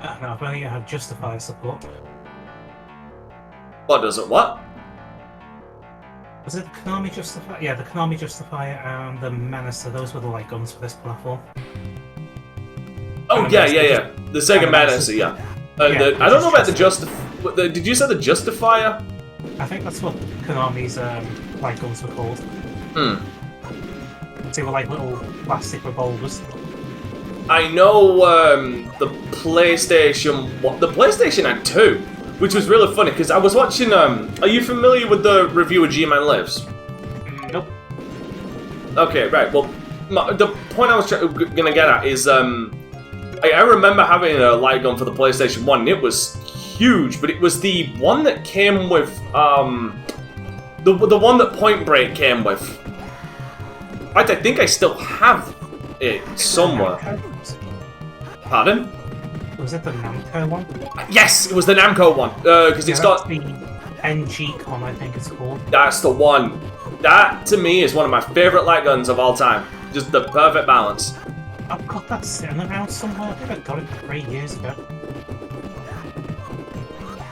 No, I've only had Justifier support. What does it? What? Was it the Konami Justifier? Yeah, the Konami Justifier and the Menacer. Those were the light guns for this platform. Oh yeah. The Sega Menacer, yeah. I don't know about the Justifier. Did you say the Justifier? I think that's what Konami's light guns were called. They were like little plastic revolvers. I know the PlayStation. The PlayStation had two, which was really funny because I was watching. Are you familiar with the review of G-Man Lives? Nope. Okay, right. Well, the point I was gonna get at is I remember having a light gun for the PlayStation 1, and it was huge, but it was the one that came with the one that Point Break came with. In fact, I think I still have it somewhere. Pardon? Was it the Namco one? Yes, it was the Namco one, because it's got the NG-Con, I think it's called. That's the one. That, to me, is one of my favourite light guns of all time. Just the perfect balance. I've got that sitting around somewhere. I think I got it 3 years ago.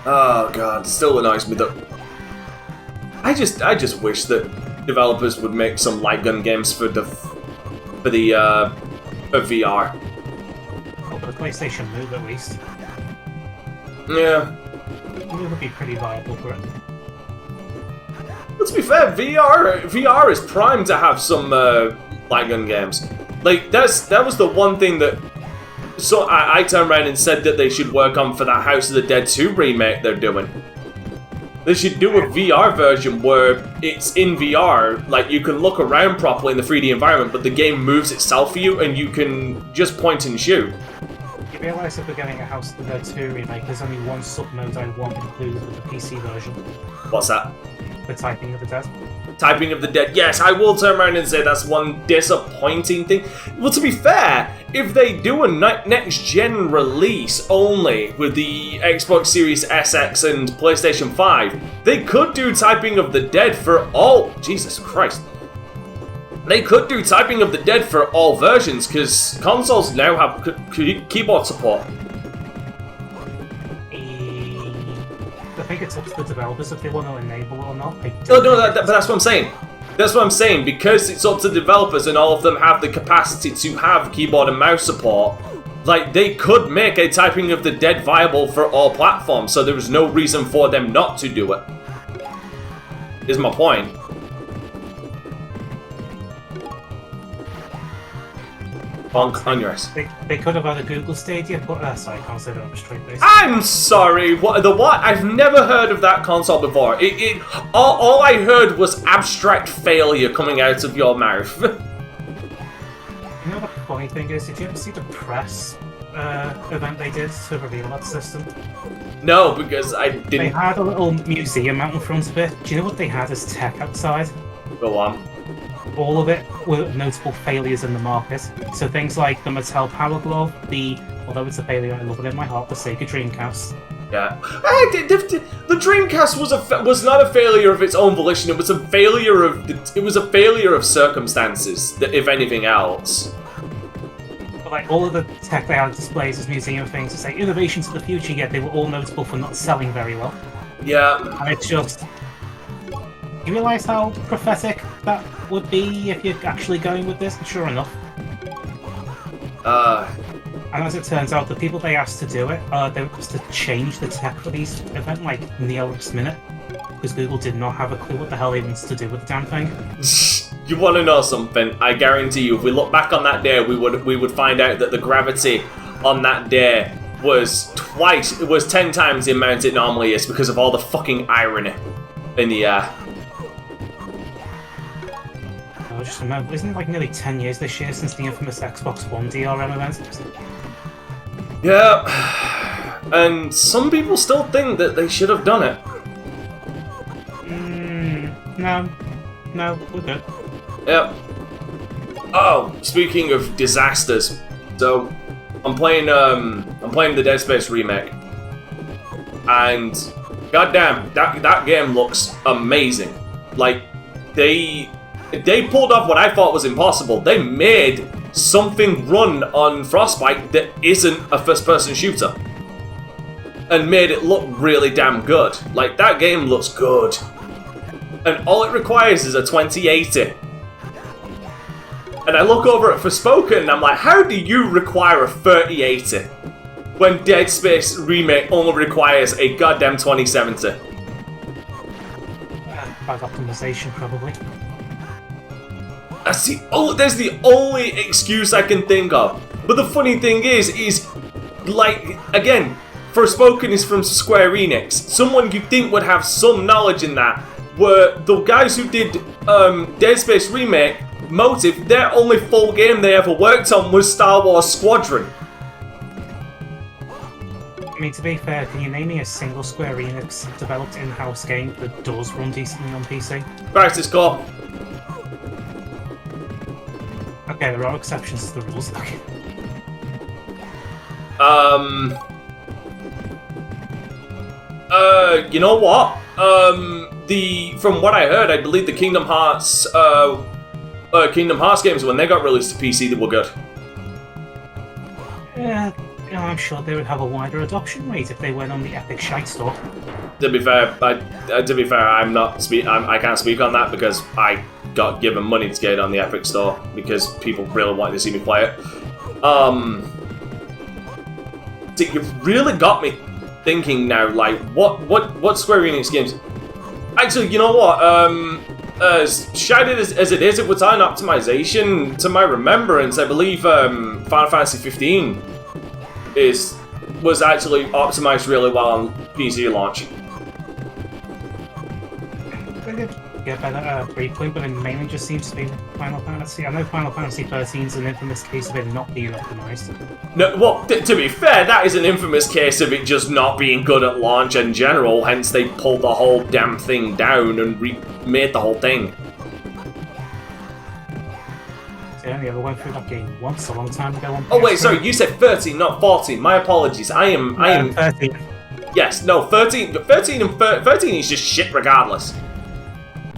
Oh god, it still annoys me that I just wish that developers would make some light gun games for VR. Well, for the PlayStation Move at least. Yeah. It would be pretty viable for it. But to be fair, VR is primed to have some light gun games. Like that was the one thing that I turned around and said that they should work on for that House of the Dead 2 remake they're doing. They should do a VR version where it's in VR, like you can look around properly in the 3D environment, but the game moves itself for you and you can just point and shoot. You realise if we're getting a House of the Dead 2 remake, there's only one sub-mode I want included with the PC version. What's that? The Typing of the Dead. Typing of the Dead. Yes, I will turn around and say that's one disappointing thing. Well, to be fair, if they do a next-gen release only with the Xbox Series SX and PlayStation 5, they could do Typing of the Dead for all... Jesus Christ. They could do Typing of the Dead for all versions, because consoles now have keyboard support. I think it's up to the developers if they want to enable it or not. No, but that's what I'm saying. That's what I'm saying. Because it's up to developers and all of them have the capacity to have keyboard and mouse support, like, they could make a Typing of the Dead viable for all platforms, so there is no reason for them not to do it. Is my point. On yours. They could have had a Google Stadia, but sorry, I can't say that on a straight face. I'm sorry. What? I've never heard of that console before. All I heard was abstract failure coming out of your mouth. You know the funny thing is, did you ever see the press event they did to reveal that system? No, because I didn't. They had a little museum out in front of it. Do you know what they had as tech outside? Go on. All of it were notable failures in the market. So things like the Mattel Power Glove, although it's a failure, I love it in my heart, the Sega Dreamcast. Yeah, the Dreamcast was not a failure of its own volition. It was a failure of circumstances, if anything else. But like all of the tech they had displays as museum things to say innovation to the future, yet they were all notable for not selling very well. Yeah, and it's just. You realise how prophetic that would be if you're actually going with this? And sure enough. And as it turns out, the people they asked to do it, they were supposed to change the tech for these event like in the last minute, because Google did not have a clue what the hell they wanted to do with the damn thing. You want to know something? I guarantee you, if we look back on that day, we would find out that the gravity on that day was 10 times the amount it normally is because of all the fucking irony in the air. I just remember, isn't it like nearly 10 years this year since the infamous Xbox One DRM event? Yeah, and some people still think that they should have done it. No, we're good. Yep. Oh, speaking of disasters, so I'm playing the Dead Space remake, and goddamn, that game looks amazing. Like they pulled off what I thought was impossible. They made something run on Frostbite that isn't a first-person shooter. and made it look really damn good. Like, that game looks good. And all it requires is a 2080. And I look over at Forspoken and I'm like, how do you require a 3080 when Dead Space Remake only requires a goddamn 2070? Bad optimization, probably. That's the only excuse I can think of. But the funny thing is like, again, Forspoken is from Square Enix. Someone you think would have some knowledge in that were the guys who did Dead Space Remake. Motive, their only full game they ever worked on was Star Wars Squadron. I mean, to be fair, can you name me a single Square Enix developed in-house game that does run decently on PC? Crisis Core. Okay, there are exceptions to the rules, though. You know what? From what I heard, I believe the Kingdom Hearts games, when they got released to PC, they were good. Yeah, I'm sure they would have a wider adoption rate if they went on the Epic Shite Store. To be fair, I can't speak on that because I got given money to get it on the Epic Store because people really wanted to see me play it. You've really got me thinking now. Like, what Square Enix games? Actually, you know what? As shiny as it is, it was on optimization. To my remembrance, I believe Final Fantasy 15 was actually optimized really well on PC launch. They did get better at 3 but it mainly just seems to be Final Fantasy. I know Final Fantasy 13 is an infamous case of it not being optimized. No, well, to be fair, that is an infamous case of it just not being good at launch in general, hence they pulled the whole damn thing down and remade the whole thing. I only ever went through that game once, a long time ago on PS3. Oh wait, sorry, you said 13, not 14. My apologies. I am 13. Yes, no, 13 is just shit regardless.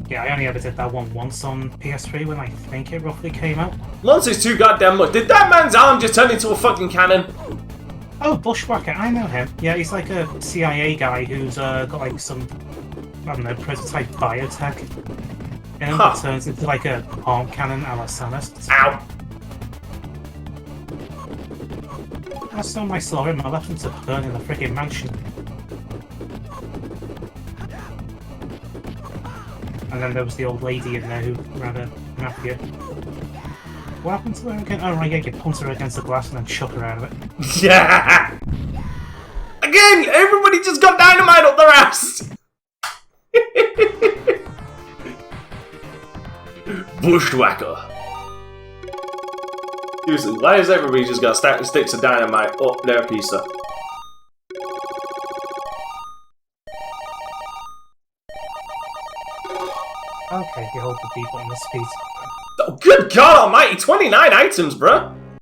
Yeah, I only ever did that one once on PS3 when I think it roughly came out. Once is too goddamn much. Did that man's arm just turn into a fucking cannon? Oh, Bushwhacker, I know him. Yeah, he's like a CIA guy who's got like some, I don't know, prototype biotech. And Huh. it turns into like a arm cannon a la Samus. Ow. Last time I saw him, I left him to burn in the friggin' mansion. And then there was the old lady in there who ran a mafia. What happened to her again? Oh right, yeah, you punched her against the glass and then chuck her out of it. Yeah! Again, everybody just got dynamite up their ass! Bushwhacker. Seriously, why has everybody just got sticks of dynamite up their pizza? Okay, you hold the D button, the speed. Oh, good God almighty, 29 items, bruh!